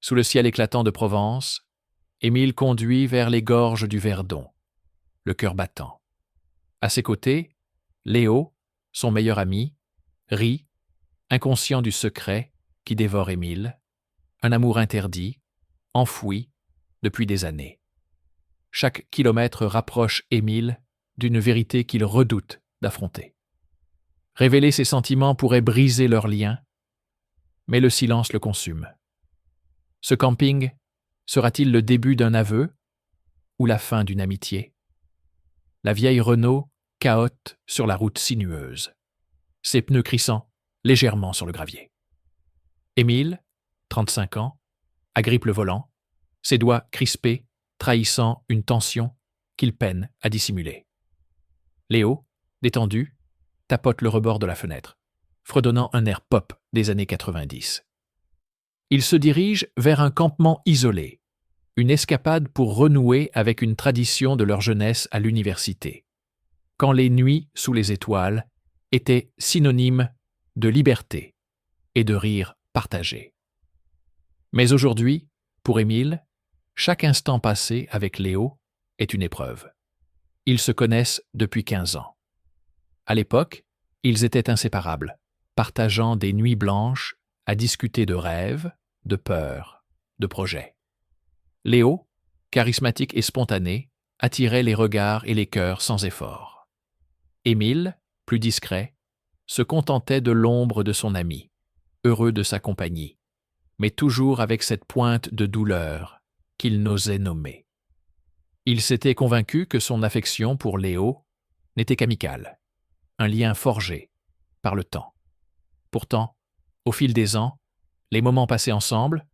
Sous le ciel éclatant de Provence, Émile conduit vers les gorges du Verdon, le cœur battant. À ses côtés, Léo, son meilleur ami, rit, inconscient du secret qui dévore Émile, un amour interdit, enfoui depuis des années. Chaque kilomètre rapproche Émile d'une vérité qu'il redoute d'affronter. Révéler ses sentiments pourrait briser leur lien, mais le silence le consume. Ce camping sera-t-il le début d'un aveu ou la fin d'une amitié? La vieille Renault cahote sur la route sinueuse, ses pneus crissant légèrement sur le gravier. Émile, 35 ans, agrippe le volant, ses doigts crispés trahissant une tension qu'il peine à dissimuler. Léo, détendu, tapote le rebord de la fenêtre, fredonnant un air pop des années 90. Il se dirige vers un campement isolé, une escapade pour renouer avec une tradition de leur jeunesse à l'université, quand les nuits sous les étoiles étaient synonymes de liberté et de rire partagé. Mais aujourd'hui, pour Émile, chaque instant passé avec Léo est une épreuve. Ils se connaissent depuis 15 ans. À l'époque, ils étaient inséparables, partageant des nuits blanches à discuter de rêves, de peurs, de projets. Léo, charismatique et spontané, attirait les regards et les cœurs sans effort. Émile, plus discret, se contentait de l'ombre de son ami, heureux de sa compagnie, mais toujours avec cette pointe de douleur qu'il n'osait nommer. Il s'était convaincu que son affection pour Léo n'était qu'amicale, un lien forgé par le temps. Pourtant, au fil des ans, les moments passés ensemble,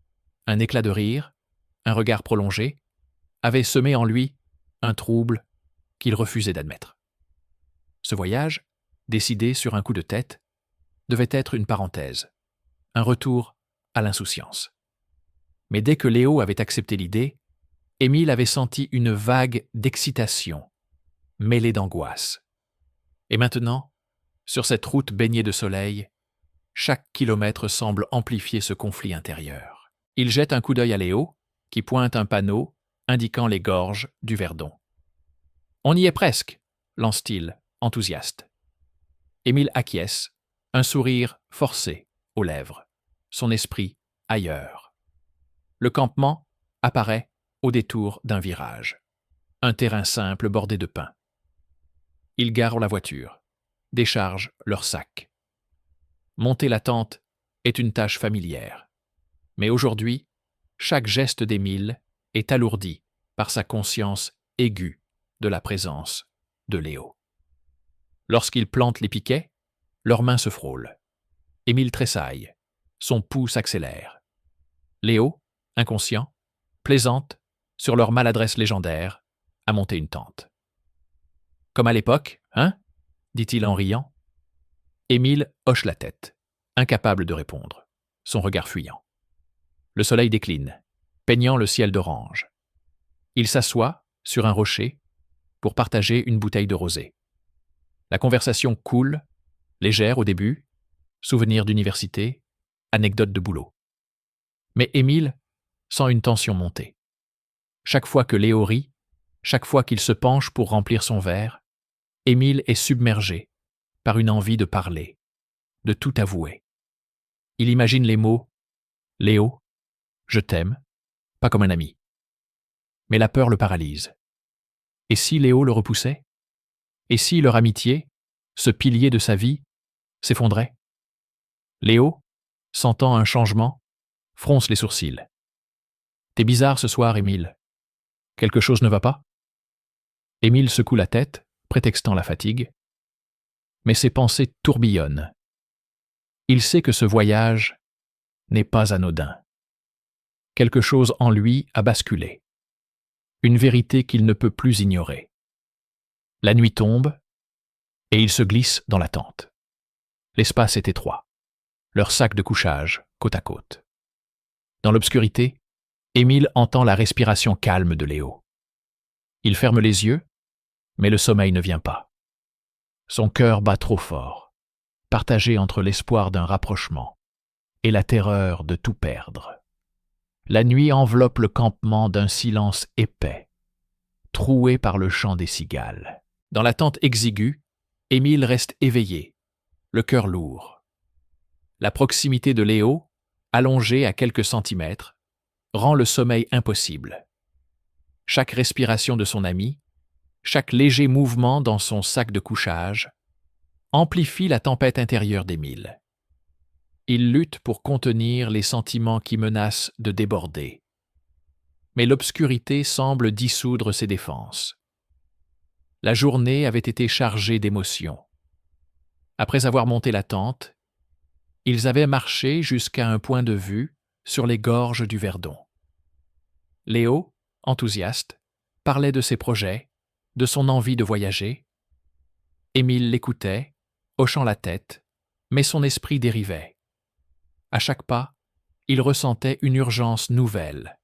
un éclat de rire, un regard prolongé, avaient semé en lui un trouble qu'il refusait d'admettre. Ce voyage, décidé sur un coup de tête, devait être une parenthèse, un retour à l'insouciance. Mais dès que Léo avait accepté l'idée, Émile avait senti une vague d'excitation, mêlée d'angoisse. Et maintenant, sur cette route baignée de soleil, chaque kilomètre semble amplifier ce conflit intérieur. Il jette un coup d'œil à Léo, qui pointe un panneau indiquant les gorges du Verdon. « On y est presque !» lance-t-il, enthousiaste. Émile acquiesce, un sourire forcé aux lèvres, son esprit ailleurs. Le campement apparaît au détour d'un virage, un terrain simple bordé de pins. Ils garent la voiture, déchargent leurs sacs. Monter la tente est une tâche familière, mais aujourd'hui, chaque geste d'Émile est alourdi par sa conscience aiguë de la présence de Léo. Lorsqu'ils plantent les piquets, leurs mains se frôlent. Émile tressaille, son pouls s'accélère. Léo, inconscient, plaisante sur leur maladresse légendaire à monter une tente. « Comme à l'époque, hein ?» dit-il en riant. Émile hoche la tête, incapable de répondre, son regard fuyant. Le soleil décline, peignant le ciel d'orange. Il s'assoit sur un rocher pour partager une bouteille de rosé. La conversation coule, légère au début, souvenirs d'université, anecdotes de boulot. Mais Émile sent une tension monter. Chaque fois que Léo rit, chaque fois qu'il se penche pour remplir son verre, Émile est submergé par une envie de parler, de tout avouer. Il imagine les mots « Léo, je t'aime », pas comme un ami. Mais la peur le paralyse. Et si Léo le repoussait? Et si leur amitié, ce pilier de sa vie, s'effondrait? Léo, sentant un changement, fronce les sourcils. « T'es bizarre ce soir, Émile. Quelque chose ne va pas ?» Émile secoue la tête, prétextant la fatigue. Mais ses pensées tourbillonnent. Il sait que ce voyage n'est pas anodin. Quelque chose en lui a basculé. Une vérité qu'il ne peut plus ignorer. La nuit tombe, et il se glisse dans la tente. L'espace est étroit. Leur sac de couchage, côte à côte. Dans l'obscurité, Émile entend la respiration calme de Léo. Il ferme les yeux, mais le sommeil ne vient pas. Son cœur bat trop fort, partagé entre l'espoir d'un rapprochement et la terreur de tout perdre. La nuit enveloppe le campement d'un silence épais, troué par le chant des cigales. Dans la tente exiguë, Émile reste éveillé, le cœur lourd. La proximité de Léo, allongée à quelques centimètres, rend le sommeil impossible. Chaque respiration de son ami, chaque léger mouvement dans son sac de couchage, amplifie la tempête intérieure d'Émile. Il lutte pour contenir les sentiments qui menacent de déborder. Mais l'obscurité semble dissoudre ses défenses. La journée avait été chargée d'émotions. Après avoir monté la tente, ils avaient marché jusqu'à un point de vue sur les gorges du Verdon. Léo, enthousiaste, parlait de ses projets, de son envie de voyager. Émile l'écoutait, hochant la tête, mais son esprit dérivait. À chaque pas, il ressentait une urgence nouvelle,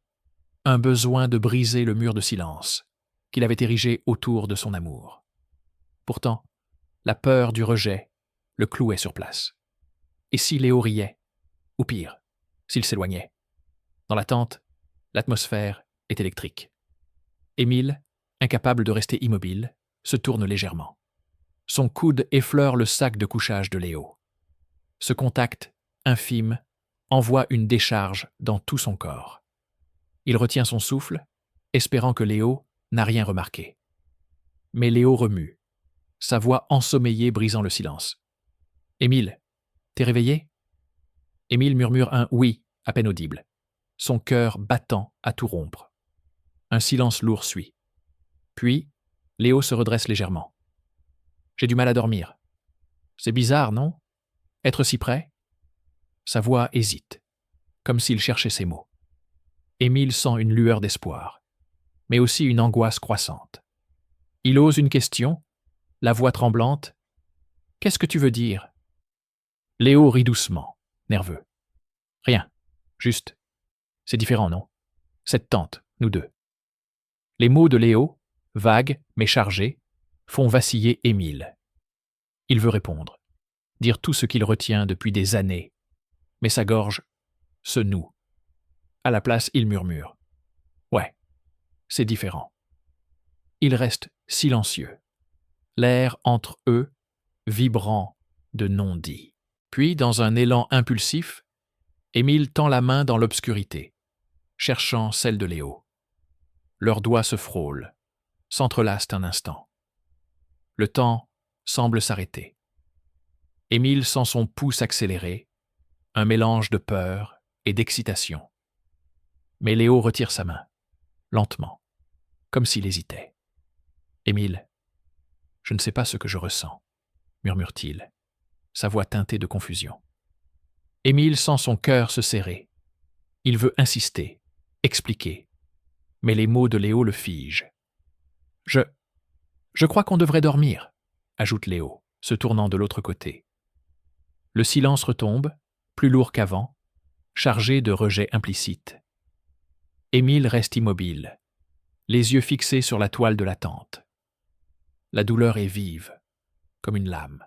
un besoin de briser le mur de silence qu'il avait érigé autour de son amour. Pourtant, la peur du rejet le clouait sur place. Et si Léo riait, ou pire, s'il s'éloignait? Dans la tente, l'atmosphère est électrique. Émile, incapable de rester immobile, se tourne légèrement. Son coude effleure le sac de couchage de Léo. Ce contact, infime, envoie une décharge dans tout son corps. Il retient son souffle, espérant que Léo n'a rien remarqué. Mais Léo remue, sa voix ensommeillée brisant le silence. « Émile, t'es réveillé ?» Émile murmure un « oui » à peine audible, son cœur battant à tout rompre. Un silence lourd suit. Puis, Léo se redresse légèrement. « J'ai du mal à dormir. C'est bizarre, non? Être si près ?» Sa voix hésite, comme s'il cherchait ses mots. Émile sent une lueur d'espoir, mais aussi une angoisse croissante. Il ose une question, la voix tremblante. « Qu'est-ce que tu veux dire ?» Léo rit doucement, nerveux. « Rien, juste. C'est différent, non? Cette tente, nous deux. » Les mots de Léo, vagues mais chargés, font vaciller Émile. Il veut répondre, dire tout ce qu'il retient depuis des années, mais sa gorge se noue. À la place, il murmure. « Ouais, c'est différent. » Il reste silencieux, l'air entre eux vibrant de non-dits. Puis, dans un élan impulsif, Émile tend la main dans l'obscurité, cherchant celle de Léo. Leurs doigts se frôlent, s'entrelacent un instant. Le temps semble s'arrêter. Émile sent son pouce accélérer, un mélange de peur et d'excitation. Mais Léo retire sa main, lentement, comme s'il hésitait. « Émile, je ne sais pas ce que je ressens, » murmure-t-il, sa voix teintée de confusion. Émile sent son cœur se serrer. Il veut insister, expliquer, mais les mots de Léo le figent. « Je crois qu'on devrait dormir, » ajoute Léo, se tournant de l'autre côté. Le silence retombe, plus lourd qu'avant, chargé de rejet implicite. Émile reste immobile, les yeux fixés sur la toile de la tente. La douleur est vive, comme une lame.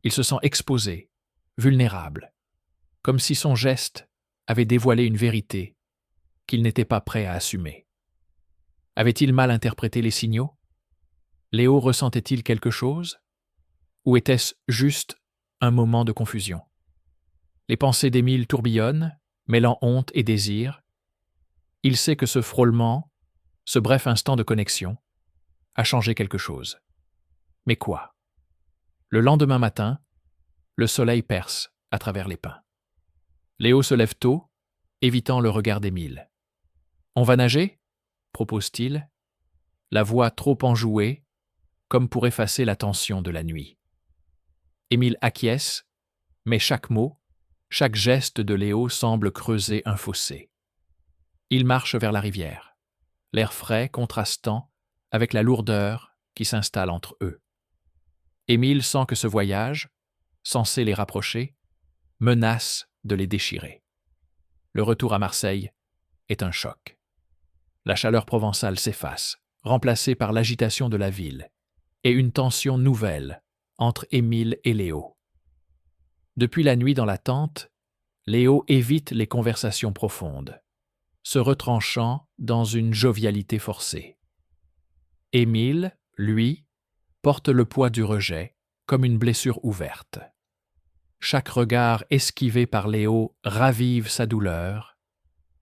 Il se sent exposé, vulnérable, comme si son geste avait dévoilé une vérité qu'il n'était pas prêt à assumer. Avait-il mal interprété les signaux? Léo ressentait-il quelque chose? Ou était-ce juste un moment de confusion? Les pensées d'Émile tourbillonnent, mêlant honte et désir. Il sait que ce frôlement, ce bref instant de connexion, a changé quelque chose. Mais quoi? Le lendemain matin, le soleil perce à travers les pins. Léo se lève tôt, évitant le regard d'Émile. « On va nager ?» propose-t-il, la voix trop enjouée, comme pour effacer la tension de la nuit. Émile acquiesce, mais chaque mot, chaque geste de Léo semble creuser un fossé. Il marche vers la rivière, l'air frais contrastant avec la lourdeur qui s'installe entre eux. Émile sent que ce voyage, censé les rapprocher, menace de les déchirer. Le retour à Marseille est un choc. La chaleur provençale s'efface, remplacée par l'agitation de la ville, et une tension nouvelle entre Émile et Léo. Depuis la nuit dans la tente, Léo évite les conversations profondes. se retranchant dans une jovialité forcée. Émile, lui, porte le poids du rejet comme une blessure ouverte. Chaque regard esquivé par Léo ravive sa douleur,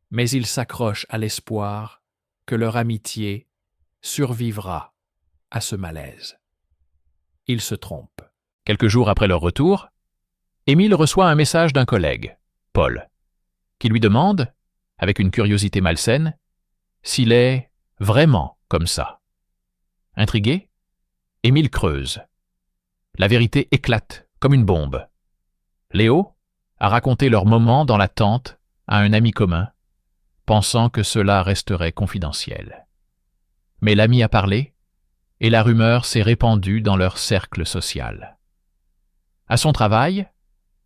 mais il s'accroche à l'espoir que leur amitié survivra à ce malaise. Il se trompe. Quelques jours après leur retour, Émile reçoit un message d'un collègue, Paul, qui lui demande, avec une curiosité malsaine, s'il est vraiment comme ça. Intrigué, Émile creuse. La vérité éclate comme une bombe. Léo a raconté leur moment dans la tente à un ami commun, pensant que cela resterait confidentiel. Mais l'ami a parlé, et la rumeur s'est répandue dans leur cercle social. À son travail,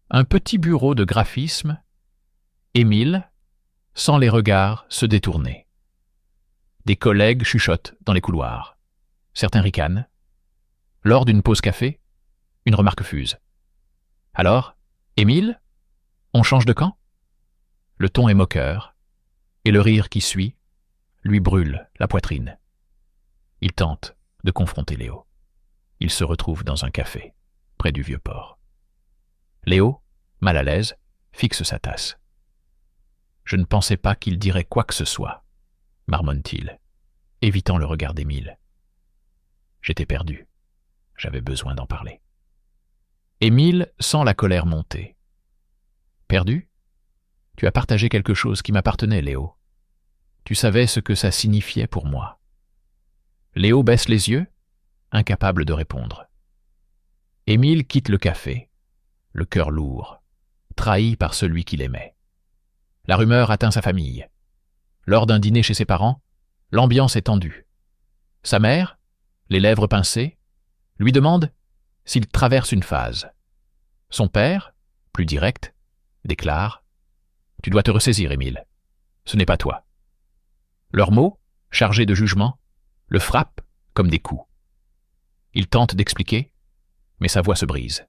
un petit bureau de graphisme, Émile sent les regards se détourner. Des collègues chuchotent dans les couloirs. Certains ricanent. Lors d'une pause café, une remarque fuse. « Alors, Émile, on change de camp ?» Le ton est moqueur, et le rire qui suit lui brûle la poitrine. Il tente de confronter Léo. Il se retrouve dans un café, près du Vieux-Port. Léo, mal à l'aise, fixe sa tasse. « Je ne pensais pas qu'il dirait quoi que ce soit, » marmonne-t-il, évitant le regard d'Émile. « J'étais perdu. J'avais besoin d'en parler. » Émile sent la colère monter. « Perdu ? Tu as partagé quelque chose qui m'appartenait, Léo. Tu savais ce que ça signifiait pour moi. » Léo baisse les yeux, incapable de répondre. Émile quitte le café, le cœur lourd, trahi par celui qu'il aimait. La rumeur atteint sa famille. Lors d'un dîner chez ses parents, l'ambiance est tendue. Sa mère, les lèvres pincées, lui demande s'il traverse une phase. Son père, plus direct, déclare « Tu dois te ressaisir, Émile. Ce n'est pas toi. » Leurs mots, chargés de jugement, le frappent comme des coups. Il tente d'expliquer, mais sa voix se brise.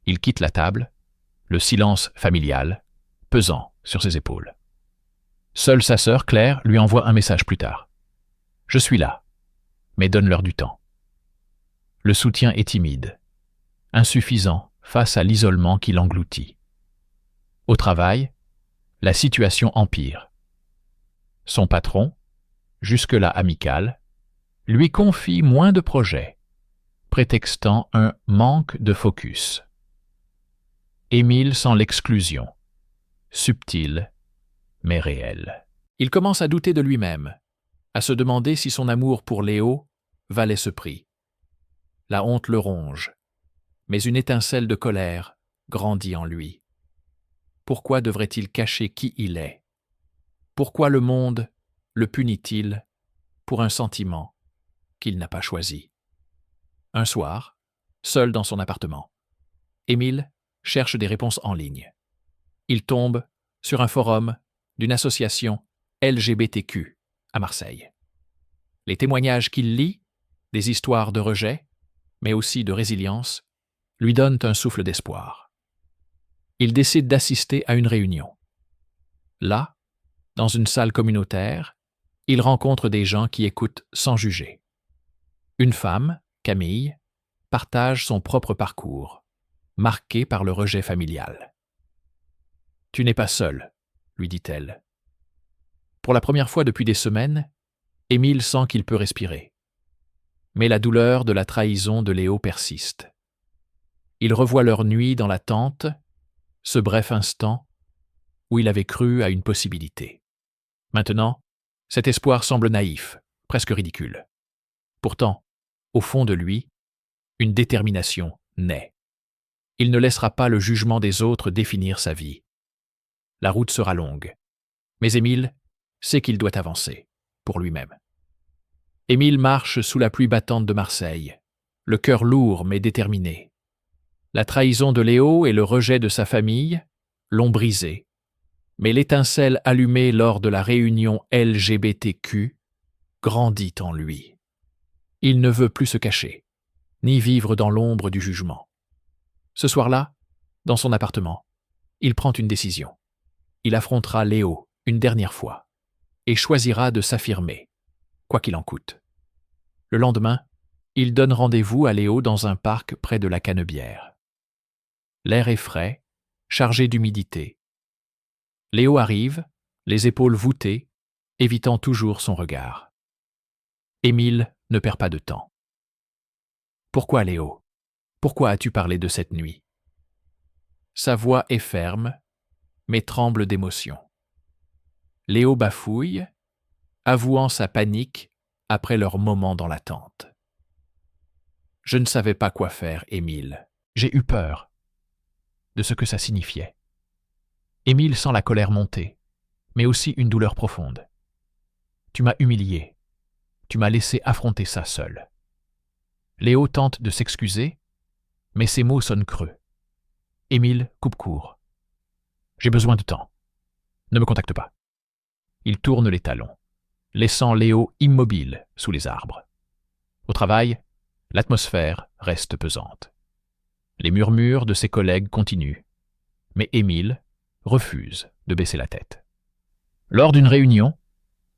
Il quitte la table, le silence familial, pesant sur ses épaules. Seule sa sœur, Claire, lui envoie un message plus tard. « Je suis là, mais donne-leur du temps. » Le soutien est timide, insuffisant face à l'isolement qui l'engloutit. Au travail, la situation empire. Son patron, jusque-là amical, lui confie moins de projets, prétextant un manque de focus. Émile sent l'exclusion, subtile mais réelle. Il commence à douter de lui-même, à se demander si son amour pour Léo valait ce prix. La honte le ronge, mais une étincelle de colère grandit en lui. Pourquoi devrait-il cacher qui il est? Pourquoi le monde le punit-il pour un sentiment qu'il n'a pas choisi? Un soir, seul dans son appartement, Émile cherche des réponses en ligne. Il tombe sur un forum d'une association LGBTQ à Marseille. Les témoignages qu'il lit, des histoires de rejet, mais aussi de résilience, lui donnent un souffle d'espoir. Il décide d'assister à une réunion. Là, dans une salle communautaire, il rencontre des gens qui écoutent sans juger. Une femme, Camille, partage son propre parcours, marqué par le rejet familial. « Tu n'es pas seul », lui dit-elle. Pour la première fois depuis des semaines, Émile sent qu'il peut respirer. Mais la douleur de la trahison de Léo persiste. Il revoit leur nuit dans la tente, ce bref instant où il avait cru à une possibilité. Maintenant, cet espoir semble naïf, presque ridicule. Pourtant, au fond de lui, une détermination naît. Il ne laissera pas le jugement des autres définir sa vie. La route sera longue, mais Émile sait qu'il doit avancer, pour lui-même. Émile marche sous la pluie battante de Marseille, le cœur lourd mais déterminé. La trahison de Léo et le rejet de sa famille l'ont brisé, mais l'étincelle allumée lors de la réunion LGBTQ grandit en lui. Il ne veut plus se cacher, ni vivre dans l'ombre du jugement. Ce soir-là, dans son appartement, il prend une décision. Il affrontera Léo une dernière fois. et choisira de s'affirmer, quoi qu'il en coûte. Le lendemain, il donne rendez-vous à Léo dans un parc près de la Canebière. L'air est frais, chargé d'humidité. Léo arrive, les épaules voûtées, évitant toujours son regard. Émile ne perd pas de temps. « Pourquoi, Léo? Pourquoi as-tu parlé de cette nuit ?» Sa voix est ferme, mais tremble d'émotion. Léo bafouille, avouant sa panique après leur moment dans la tente. « Je ne savais pas quoi faire, Émile. J'ai eu peur de ce que ça signifiait. » Émile sent la colère monter, mais aussi une douleur profonde. « Tu m'as humilié. Tu m'as laissé affronter ça seul. » Léo tente de s'excuser, mais ses mots sonnent creux. Émile coupe court. « J'ai besoin de temps. Ne me contacte pas. » Il tourne les talons, laissant Léo immobile sous les arbres. Au travail, l'atmosphère reste pesante. Les murmures de ses collègues continuent, mais Émile refuse de baisser la tête. Lors d'une réunion,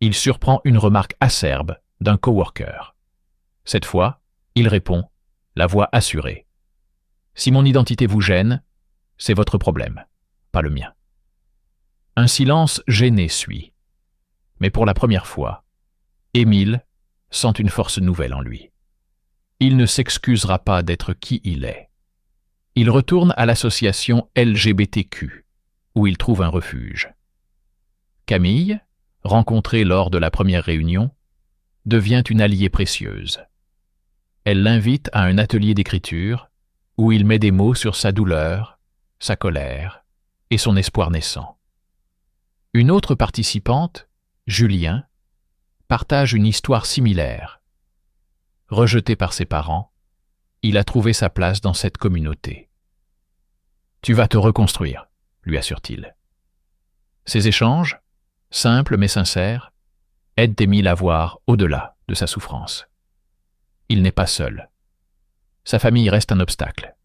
il surprend une remarque acerbe d'un coworker. Cette fois, il répond, la voix assurée. « Si mon identité vous gêne, c'est votre problème, pas le mien. » Un silence gêné suit. Mais pour la première fois, Émile sent une force nouvelle en lui. Il ne s'excusera pas d'être qui il est. Il retourne à l'association LGBTQ, où il trouve un refuge. Camille, rencontrée lors de la première réunion, devient une alliée précieuse. Elle l'invite à un atelier d'écriture où il met des mots sur sa douleur, sa colère et son espoir naissant. Une autre participante, Julien, partage une histoire similaire. Rejeté par ses parents, il a trouvé sa place dans cette communauté. « Tu vas te reconstruire », lui assure-t-il. Ces échanges, simples mais sincères, aident Émile à voir au-delà de sa souffrance. Il n'est pas seul. Sa famille reste un obstacle.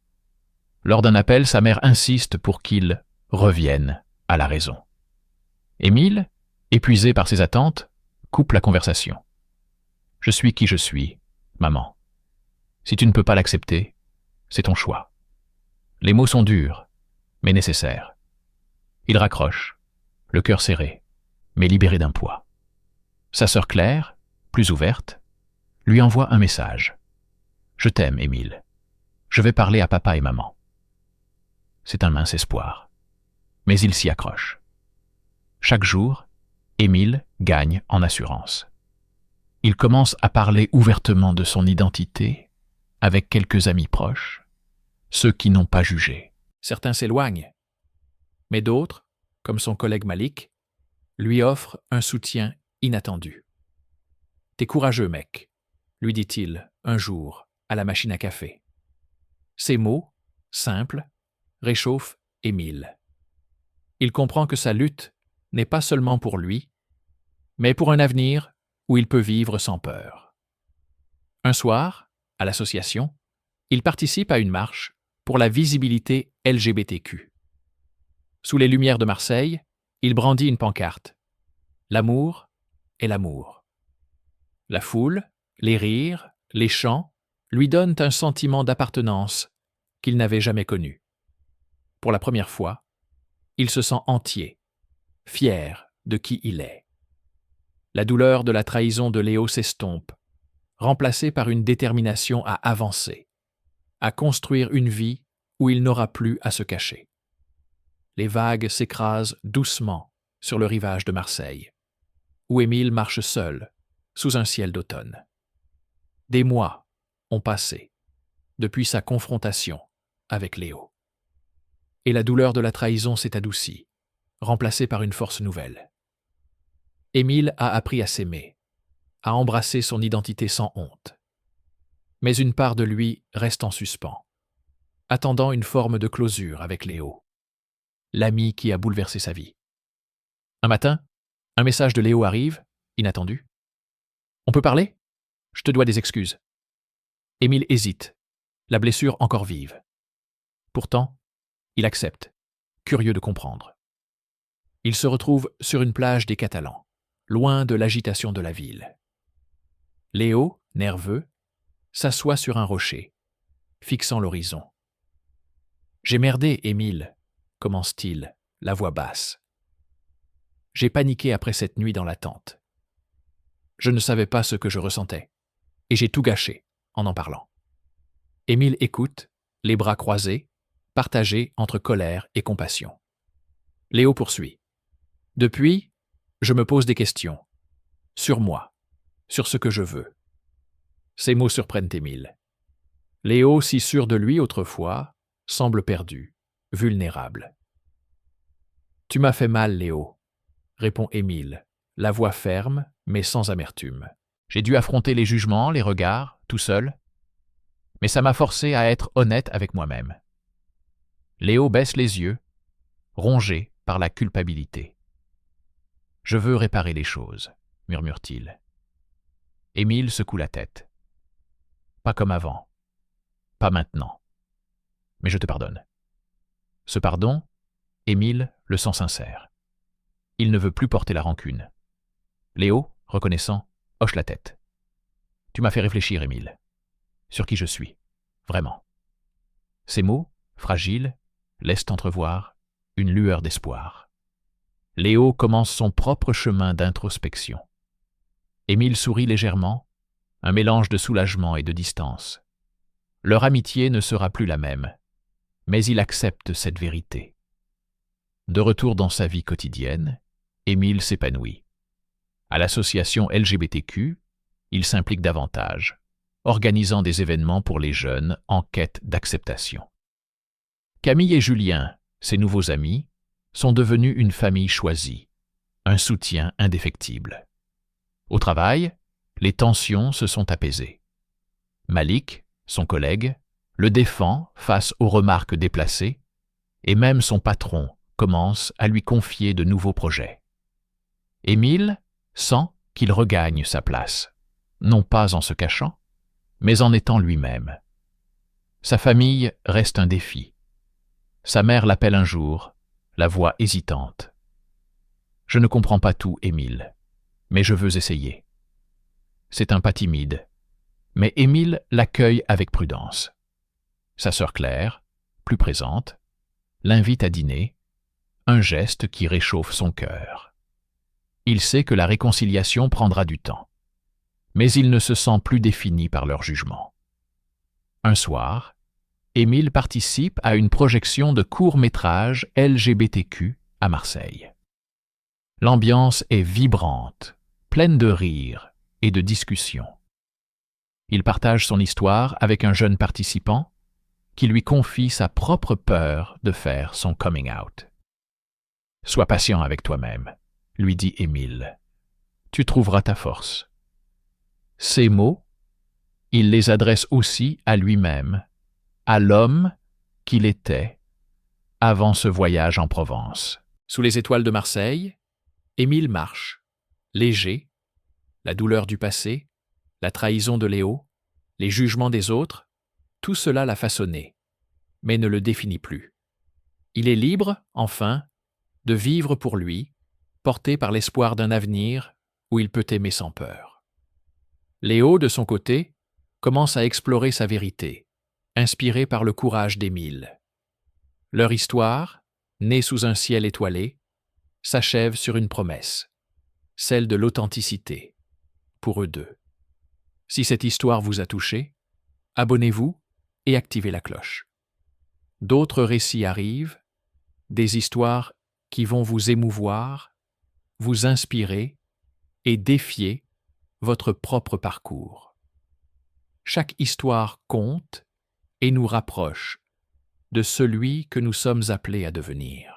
Lors d'un appel, sa mère insiste pour qu'il revienne à la raison. Émile, épuisé par ses attentes, coupe la conversation. « Je suis qui je suis, maman. Si tu ne peux pas l'accepter, c'est ton choix. » Les mots sont durs, mais nécessaires. Il raccroche, le cœur serré, mais libéré d'un poids. Sa sœur Claire, plus ouverte, lui envoie un message. « Je t'aime, Émile. Je vais parler à papa et maman. » C'est un mince espoir, mais il s'y accroche. Chaque jour, Émile gagne en assurance. Il commence à parler ouvertement de son identité avec quelques amis proches, ceux qui n'ont pas jugé. Certains s'éloignent, mais d'autres, comme son collègue Malik, lui offrent un soutien inattendu. « T'es courageux, mec », lui dit-il un jour à la machine à café. Ces mots, simples, réchauffent Émile. Il comprend que sa lutte n'est pas seulement pour lui, mais pour un avenir où il peut vivre sans peur. Un soir, à l'association, il participe à une marche pour la visibilité LGBTQ. Sous les lumières de Marseille, il brandit une pancarte. L'amour est l'amour. La foule, les rires, les chants lui donnent un sentiment d'appartenance qu'il n'avait jamais connu. Pour la première fois, il se sent entier, fier de qui il est. La douleur de la trahison de Léo s'estompe, remplacée par une détermination à avancer, à construire une vie où il n'aura plus à se cacher. Les vagues s'écrasent doucement sur le rivage de Marseille, où Émile marche seul, sous un ciel d'automne. Des mois ont passé depuis sa confrontation avec Léo. Et la douleur de la trahison s'est adoucie, remplacée par une force nouvelle. Émile a appris à s'aimer, à embrasser son identité sans honte. Mais une part de lui reste en suspens, attendant une forme de closure avec Léo, l'ami qui a bouleversé sa vie. Un matin, un message de Léo arrive, inattendu. « On peut parler ? Je te dois des excuses. » Émile hésite, la blessure encore vive. Pourtant, il accepte, curieux de comprendre. Il se retrouve sur une plage des Catalans, loin de l'agitation de la ville. Léo, nerveux, s'assoit sur un rocher, fixant l'horizon. « J'ai merdé, Émile, » commence-t-il, la voix basse. « J'ai paniqué après cette nuit dans la tente. Je ne savais pas ce que je ressentais, et j'ai tout gâché en parlant. » Émile écoute, les bras croisés, partagés entre colère et compassion. Léo poursuit. « Depuis, je me pose des questions. Sur moi, sur ce que je veux. » Ces mots surprennent Émile. Léo, si sûr de lui autrefois, semble perdu, vulnérable. « Tu m'as fait mal, Léo, » répond Émile, la voix ferme, mais sans amertume. « J'ai dû affronter les jugements, les regards, tout seul, mais ça m'a forcé à être honnête avec moi-même. » Léo baisse les yeux, rongé par la culpabilité. « Je veux réparer les choses, » murmure-t-il. Émile secoue la tête. « Pas comme avant. Pas maintenant. Mais je te pardonne. » Ce pardon, Émile le sent sincère. Il ne veut plus porter la rancune. Léo, reconnaissant, hoche la tête. « Tu m'as fait réfléchir, Émile. Sur qui je suis, vraiment. » Ces mots, fragiles, laissent entrevoir une lueur d'espoir. Léo commence son propre chemin d'introspection. Émile sourit légèrement, un mélange de soulagement et de distance. Leur amitié ne sera plus la même, mais il accepte cette vérité. De retour dans sa vie quotidienne, Émile s'épanouit. À l'association LGBTQ, il s'implique davantage, organisant des événements pour les jeunes en quête d'acceptation. Camille et Julien, ses nouveaux amis, sont devenus une famille choisie, un soutien indéfectible. Au travail, les tensions se sont apaisées. Malik, son collègue, le défend face aux remarques déplacées, et même son patron commence à lui confier de nouveaux projets. Émile sent qu'il regagne sa place, non pas en se cachant, mais en étant lui-même. Sa famille reste un défi. Sa mère l'appelle un jour, la voix hésitante. « Je ne comprends pas tout, Émile, mais je veux essayer. » C'est un pas timide, mais Émile l'accueille avec prudence. Sa sœur Claire, plus présente, l'invite à dîner, un geste qui réchauffe son cœur. Il sait que la réconciliation prendra du temps, mais il ne se sent plus défini par leur jugement. Un soir, Émile participe à une projection de court-métrage LGBTQ à Marseille. L'ambiance est vibrante, pleine de rires et de discussions. Il partage son histoire avec un jeune participant qui lui confie sa propre peur de faire son coming out. « Sois patient avec toi-même, » lui dit Émile. « Tu trouveras ta force. » Ces mots, il les adresse aussi à lui-même, à l'homme qu'il était avant ce voyage en Provence. Sous les étoiles de Marseille, Émile marche, léger, la douleur du passé, la trahison de Léo, les jugements des autres, tout cela l'a façonné, mais ne le définit plus. Il est libre, enfin, de vivre pour lui, porté par l'espoir d'un avenir où il peut aimer sans peur. Léo, de son côté, commence à explorer sa vérité, inspiré par le courage d'Émile. Leur histoire, née sous un ciel étoilé, s'achève sur une promesse, celle de l'authenticité, pour eux deux. Si cette histoire vous a touché, abonnez-vous et activez la cloche. D'autres récits arrivent, des histoires qui vont vous émouvoir, vous inspirer et défier votre propre parcours. Chaque histoire compte et nous rapproche de celui que nous sommes appelés à devenir.